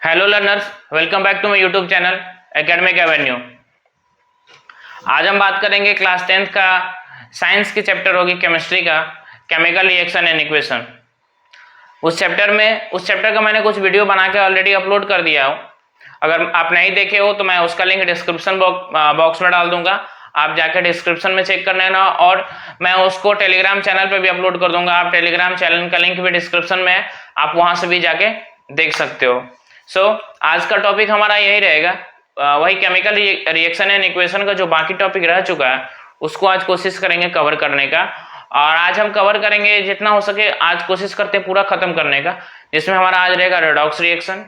Hello learners, welcome back to my YouTube channel academic avenue. आज हम बात करेंगे क्लास 10th का साइंस की चैप्टर होगी केमिस्ट्री का केमिकल रिएक्शन एंड इक्वेशन। उस चैप्टर का मैंने कुछ वीडियो बना के ऑलरेडी अपलोड कर दिया हो। अगर आप नहीं देखे हो तो मैं उसका लिंक डिस्क्रिप्शन बॉक्स में डाल दूंगा, आप जाकर डिस्क्रिप्शन में चेक कर लेना। और मैं उसको टेलीग्राम चैनल पे भी अपलोड कर दूंगा, आप टेलीग्राम चैनल का लिंक भी डिस्क्रिप्शन में है, आप वहां से भी जाके देख सकते हो। आज का टॉपिक हमारा यही रहेगा, वही केमिकल रिएक्शन एंड इक्वेशन का जो बाकी टॉपिक रह चुका है उसको आज कोशिश करेंगे कवर करने का। और आज हम कवर करेंगे जितना हो सके, आज कोशिश करते हैं पूरा खत्म करने का, जिसमें हमारा आज रहेगा redox reaction,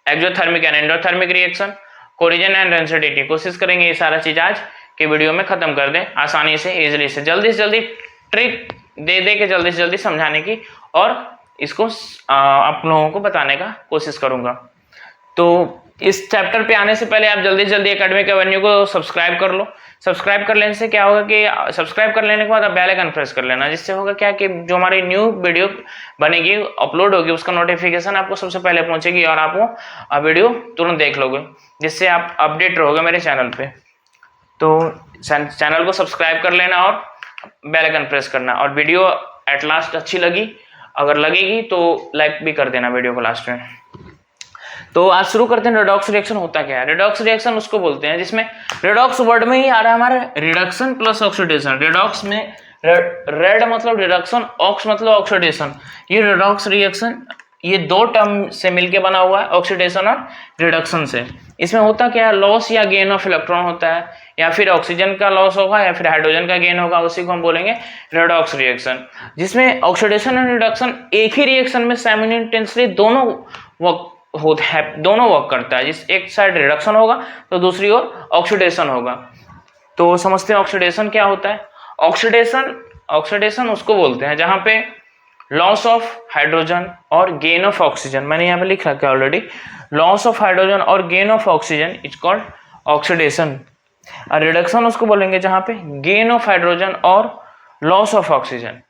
exothermic and endothermic reaction, corrosion and rancidity. कोशिश करेंगे ये सारा चीज आज के वीडियो में खत्म कर दें आसानी से, इजीली से जल्दी ट्रिक दे के जल्दी से जल्दी समझाने की और इसको आप लोगों को बताने का कोशिश करूंगा। तो इस चैप्टर पे आने से पहले आप जल्दी एकेडमिक एवेन्यू को सब्सक्राइब कर लो। सब्सक्राइब कर लेने से क्या होगा कि सब्सक्राइब कर लेने के बाद आप बेल आइकन प्रेस कर लेना, जिससे होगा क्या कि जो हमारी न्यू वीडियो बनेगी, अपलोड होगी, उसका नोटिफिकेशन आपको सबसे पहले पहुंचेगी और आप वो वीडियो तुरंत देख लोगे, जिससे आप अपडेट रहोगे मेरे चैनल पे। तो चैनल को सब्सक्राइब कर लेना और बेल आइकन प्रेस करना। और वीडियो एट लास्ट अच्छी लगी, अगर लगेगी तो लाइक भी कर देना वीडियो को लास्ट में। तो आज शुरू करते हैं। रेडॉक्स रिएक्शन होता क्या है? रेडॉक्स रिएक्शन उसको बोलते हैं जिसमें रेडॉक्स वर्ड में ही आ रहा है हमारा रिडक्शन प्लस ऑक्सीडेशन। रेडॉक्स में रेड मतलब रिडक्शन, ऑक्स मतलब ऑक्सीडेशन। ये रेडॉक्स रिएक्शन ये दो टर्म से मिलके बना हुआ है, ऑक्सीडेशन और रिडक्शन से। इसमें होता क्या है, लॉस या गेन ऑफ इलेक्ट्रॉन होता है, या फिर ऑक्सीजन का लॉस होगा या फिर हाइड्रोजन का गेन होगा, उसी को हम बोलेंगे रेडॉक्स रिएक्शन। जिसमें ऑक्सीडेशन और रिडक्शन एक ही रिएक्शन में साइमल्टेनियसली दोनों वर्क करता है। जिस एक साइड रिडक्शन होगा तो दूसरी ओर ऑक्सीडेशन होगा। तो समझते हैं ऑक्सीडेशन क्या होता है। ऑक्सीडेशन उसको बोलते हैं जहां पे लॉस ऑफ हाइड्रोजन और गेन ऑफ ऑक्सीजन, मैंने यहाँ पे लिख रखा है ऑलरेडी, लॉस ऑफ हाइड्रोजन और gain of oxygen is called oxidation. और रिडक्शन उसको बोलेंगे जहां पे गेन ऑफ हाइड्रोजन और लॉस ऑफ ऑक्सीजन।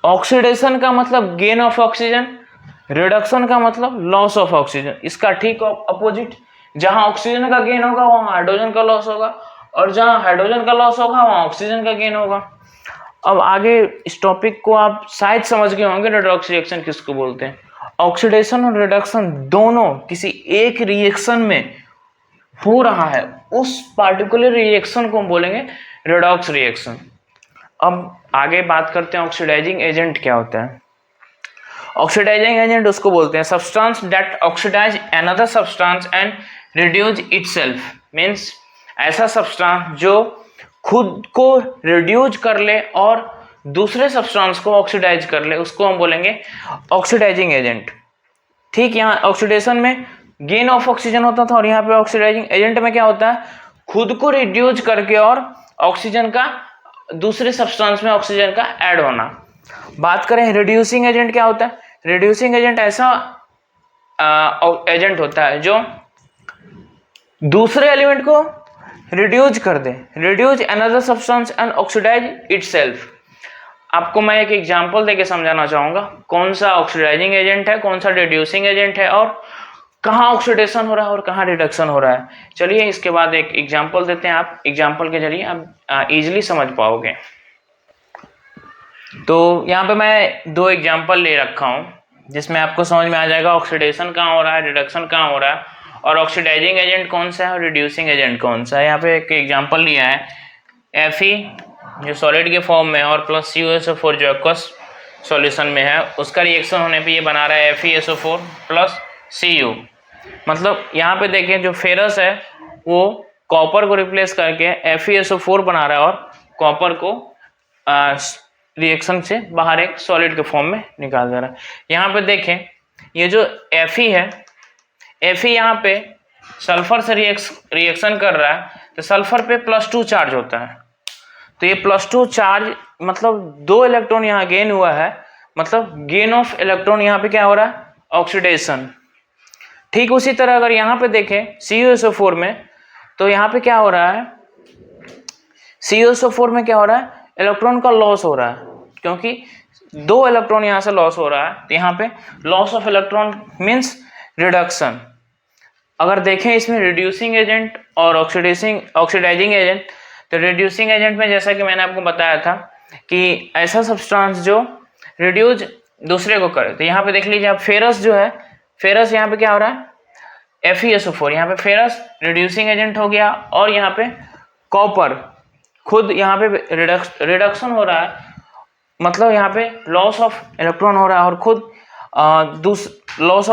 ऑक्सीडेशन का मतलब गेन ऑफ ऑक्सीजन, रिडक्शन का मतलब लॉस ऑफ ऑक्सीजन। इसका ठीक अपोजिट, जहां ऑक्सीजन का गेन होगा वहां हाइड्रोजन का लॉस होगा, और जहां हाइड्रोजन का लॉस होगा वहां ऑक्सीजन का गेन होगा। अब आगे इस टॉपिक को आप शायद समझ गए होंगे रेडॉक्स रिएक्शन किसको बोलते हैं। ऑक्सीडेशन और रिडक्शन दोनों किसी एक रिएक्शन में हो रहा है, उस पार्टिकुलर रिएक्शन को हम बोलेंगे रेडॉक्स रिएक्शन। अब आगे बात करते हैं ऑक्सीडाइजिंग एजेंट क्या होता है। ऑक्सीडाइजिंग एजेंट उसको बोलते हैं substance that oxidise another substance and reduce itself. Means ऐसा सब्सटेंस जो खुद को रिड्यूस कर ले और दूसरे सब्सटेंस को ऑक्सीडाइज कर ले, उसको हम बोलेंगे ऑक्सीडाइजिंग एजेंट। ठीक, यहाँ ऑक्सीडेशन में गेन ऑफ ऑक्सीजन होता था और यहाँ पे ऑक्सीडाइजिंग एजेंट में क्या होता है, खुद को रिड्यूस करके और ऑक्सीजन का दूसरे सब्सटेंस में ऑक्सीजन का ऐड होना। बात करें रिड्यूसिंग एजेंट क्या होता है। रिड्यूसिंग एजेंट ऐसा एजेंट होता है जो दूसरे एलिमेंट को रिड्यूस कर दे, reduce another substance and oxidize itself. आपको मैं एक एग्जांपल देके समझाना चाहूंगा कौन सा ऑक्सीडाइजिंग एजेंट है, कौन सा रिड्यूसिंग एजेंट है, और कहाँ ऑक्सीडेशन हो रहा है और कहाँ रिडक्शन हो रहा है। चलिए इसके बाद एक एग्जांपल देते हैं, आप एग्जांपल के जरिए आप इजीली समझ पाओगे। तो यहाँ पे मैं दो एग्जांपल ले रखा हूँ जिसमें आपको समझ में आ जाएगा ऑक्सीडेशन कहाँ हो रहा है, रिडक्शन कहाँ हो रहा है, और ऑक्सीडाइजिंग एजेंट कौन सा है और रिड्यूसिंग एजेंट कौन सा है। यहाँ पे एक एग्जांपल लिया है Fe जो सॉलिड के फॉर्म में और प्लस CuSO4 जो एक्वस सॉल्यूशन में है, उसका रिएक्शन होने पे ये बना रहा है FeSO4 प्लस Cu। मतलब यहाँ पे देखें जो फेरस है वो कॉपर को रिप्लेस करके FeSO4 बना रहा है और कॉपर को रिएक्शन से बाहर एक सॉलिड के फॉर्म में निकाल दे रहा है। यहाँ पे देखें ये जो Fe है, Fe यहाँ पे सल्फर से रिएक्शन कर रहा है, तो सल्फर पे +2 चार्ज होता है। तो ये +2 चार्ज मतलब 2 इलेक्ट्रॉन यहाँ गेन हुआ है, मतलब गेन ऑफ इलेक्ट्रॉन यहाँ पे क्या हो रहा है, ऑक्सीडेशन। ठीक उसी तरह अगर यहाँ पे देखें CuSO4 में, तो यहाँ पे क्या हो रहा है, CuSO4 में क्या हो रहा है, इलेक्ट्रॉन का लॉस हो रहा है, क्योंकि 2 इलेक्ट्रॉन यहाँ से लॉस हो रहा है। तो यहाँ पे loss of electron means reduction. अगर देखें इसमें रिड्यूसिंग एजेंट और ऑक्सीडाइजिंग एजेंट, तो रिड्यूसिंग एजेंट में जैसा कि मैंने आपको बताया था कि ऐसा सब्सटेंस जो रिड्यूस दूसरे को करे, तो यहाँ पे देख लीजिए आप फेरस जो है, फेरस यहाँ पे क्या हो रहा है FeSO4, यहाँ पे फेरस रिड्यूसिंग एजेंट हो गया, और यहाँ पे कॉपर खुद यहाँ पे रिडक्शन हो रहा है, मतलब यहाँ पे लॉस ऑफ इलेक्ट्रॉन हो रहा है, और खुद लॉस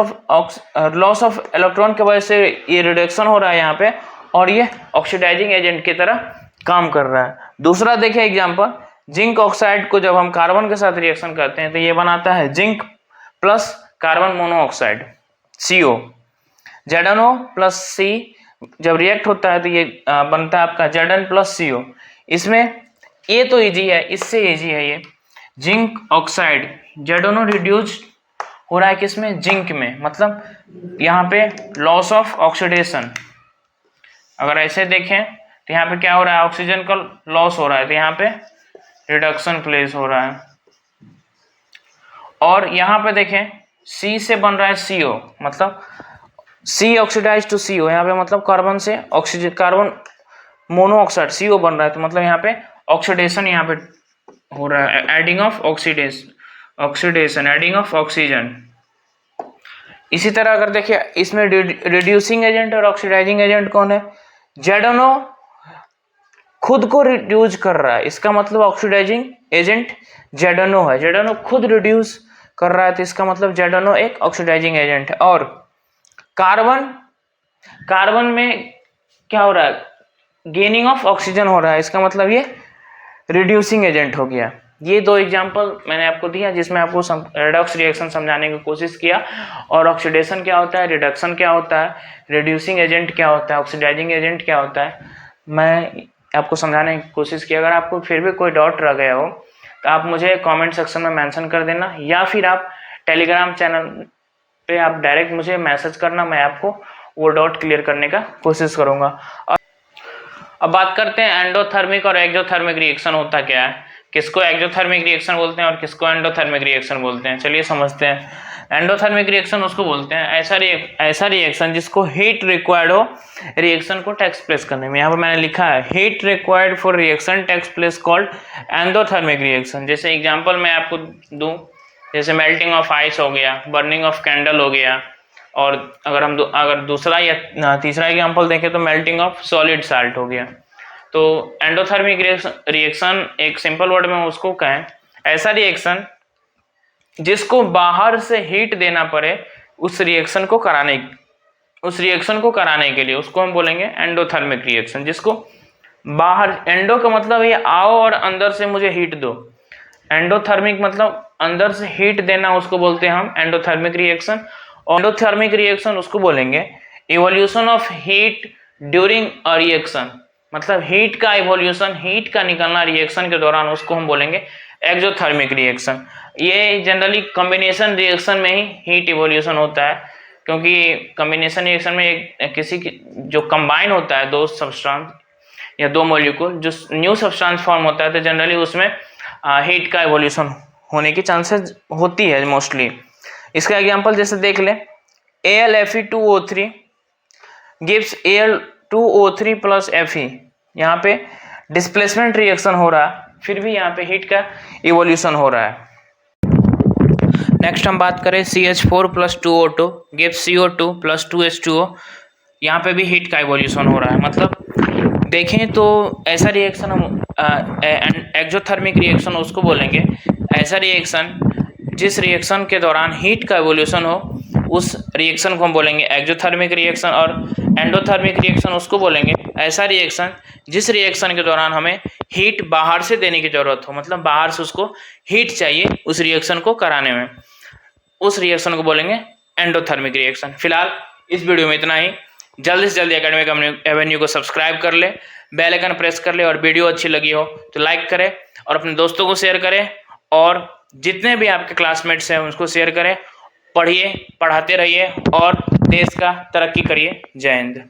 ऑफ इलेक्ट्रॉन की वजह से ये रिडक्शन हो रहा है यहाँ पे, और ये ऑक्सीडाइजिंग एजेंट की तरह काम कर रहा है। दूसरा देखिए एग्जांपल, जिंक ऑक्साइड को जब हम कार्बन के साथ रिएक्शन करते हैं तो ये बनाता है zinc plus carbon monoxide CO। ZnO plus C जब रिएक्ट होता है तो ये बनता है आपका Zn प्लस CO। इसमें ये तो इजी है, इससे इजी है ये जिंक ऑक्साइड, ZnO रिड्यूस हो रहा है किसमें, जिंक में, मतलब यहाँ पे लॉस ऑफ ऑक्सीडेशन। अगर ऐसे देखें तो यहाँ पे क्या हो रहा है, ऑक्सीजन का लॉस हो रहा है, तो यहाँ पे रिडक्शन प्लेस हो रहा है। और यहाँ पे देखें C से बन रहा है CO, मतलब C ऑक्सीडाइज टू CO, यहाँ पे मतलब कार्बन से ऑक्सीजन, कार्बन मोनोऑक्साइड CO बन रहा है, तो मतलब यहाँ पे ऑक्सीडेशन यहाँ पे हो रहा है, adding of oxidation, adding of oxygen. इसी तरह अगर देखिए इसमें रिड्यूसिंग एजेंट और ऑक्सीडाइजिंग एजेंट कौन है, ZnO खुद को रिड्यूस कर रहा है, इसका मतलब ऑक्सीडाइजिंग एजेंट ZnO है, ZnO खुद रिड्यूस कर रहा है, तो इसका मतलब ZnO एक ऑक्सीडाइजिंग एजेंट है। और कार्बन में क्या हो रहा है, गेनिंग ऑफ ऑक्सीजन हो रहा है, इसका मतलब ये रिड्यूसिंग एजेंट हो गया। ये दो एग्जांपल मैंने आपको दिया जिसमें आपको रेडॉक्स रिएक्शन समझाने की कोशिश किया, और ऑक्सीडेशन क्या होता है, रिडक्शन क्या होता है, रिड्यूसिंग एजेंट क्या होता है, ऑक्सीडाइजिंग एजेंट क्या होता है, मैं आपको समझाने की कोशिश की। अगर आपको फिर भी कोई डाउट रह गया हो तो आप मुझे कमेंट सेक्शन में मेंशन कर देना, या फिर आप टेलीग्राम चैनल पे आप डायरेक्ट मुझे मैसेज करना, मैं आपको वो डाउट क्लियर करने का कोशिश करूँगा। अब बात करते हैं एंडोथर्मिक और एक्सोथर्मिक रिएक्शन होता क्या है, किसको एक्सोथर्मिक रिएक्शन बोलते हैं और किसको एंडोथर्मिक रिएक्शन बोलते हैं। चलिए समझते हैं। एंडोथर्मिक रिएक्शन उसको बोलते हैं ऐसा रिएक्शन जिसको हीट रिक्वायर्ड हो रिएक्शन को टेक्स प्लेस करने में। यहाँ पर मैंने लिखा है heat required for reaction takes place called endothermic reaction. जैसे एग्जांपल मैं आपको दूं, जैसे मेल्टिंग ऑफ आइस हो गया, बर्निंग ऑफ कैंडल हो गया, और अगर दूसरा या तीसरा एग्जांपल देखें तो मेल्टिंग ऑफ सॉलिड साल्ट हो गया। तो एंडोथर्मिक रिएक्शन एक सिंपल वर्ड में उसको कहें ऐसा रिएक्शन जिसको बाहर से हीट देना पड़े उस रिएक्शन को कराने के लिए उसको हम बोलेंगे एंडोथर्मिक रिएक्शन। जिसको बाहर, एंडो का मतलब ये आओ और अंदर से मुझे हीट दो, एंडोथर्मिक मतलब अंदर से हीट देना, उसको बोलते हैं हम एंडोथर्मिक रिएक्शन। और एंडोथर्मिक रिएक्शन उसको बोलेंगे evolution of heat during a reaction, मतलब हीट का इवोल्यूशन, हीट का निकलना रिएक्शन के दौरान, उसको हम बोलेंगे एक्सोथर्मिक रिएक्शन। ये जनरली कॉम्बिनेशन रिएक्शन में ही हीट इवोल्यूशन होता है, क्योंकि कॉम्बिनेशन रिएक्शन में एक किसी की जो कंबाइन होता है दो सब्सटेंस या दो मॉलिक्यूल, जो न्यू सब्सटेंस फॉर्म होता है, तो जनरली उसमें हीट का इवोल्यूशन होने की चांसेस होती है मोस्टली। इसका एग्जांपल जैसे देख लें, AlFe2O3 gives Al2O3 plus Fe। यहाँ पे डिस्प्लेसमेंट रिएक्शन हो रहा है, फिर भी यहाँ पे हीट का इवोल्यूशन हो रहा है। नेक्स्ट हम बात करें CH4 plus 2O2 gives CO2 plus 2H2O। यहाँ पे भी हीट का इवोल्यूशन हो रहा है। मतलब देखें तो ऐसा रिएक्शन हम एक्सोथर्मिक रिएक्शन उसको बोलेंगे ऐसा रिएक्शन जिस रिएक्शन के दौरान हीट का इवोल्यूशन हो, उस रिएक्शन को हम बोलेंगे एक्सोथर्मिक रिएक्शन। और एंडोथर्मिक रिएक्शन उसको बोलेंगे ऐसा रिएक्शन जिस रिएक्शन के दौरान हमें हीट बाहर से देने की जरूरत हो, मतलब बाहर से उसको हीट चाहिए उस रिएक्शन को कराने में, उस रिएक्शन को बोलेंगे एंडोथर्मिक रिएक्शन। फिलहाल इस वीडियो में इतना ही। जल्दी से जल्दी एकेडमिक एवेन्यू को सब्सक्राइब कर ले, बेल आइकन प्रेस कर ले, और वीडियो अच्छी लगी हो तो लाइक करें और अपने दोस्तों को शेयर करें, और जितने भी आपके क्लासमेट्स हैं उसको शेयर करें। पढ़िए, पढ़ाते रहिए और देश का तरक्की करिए। जय हिंद।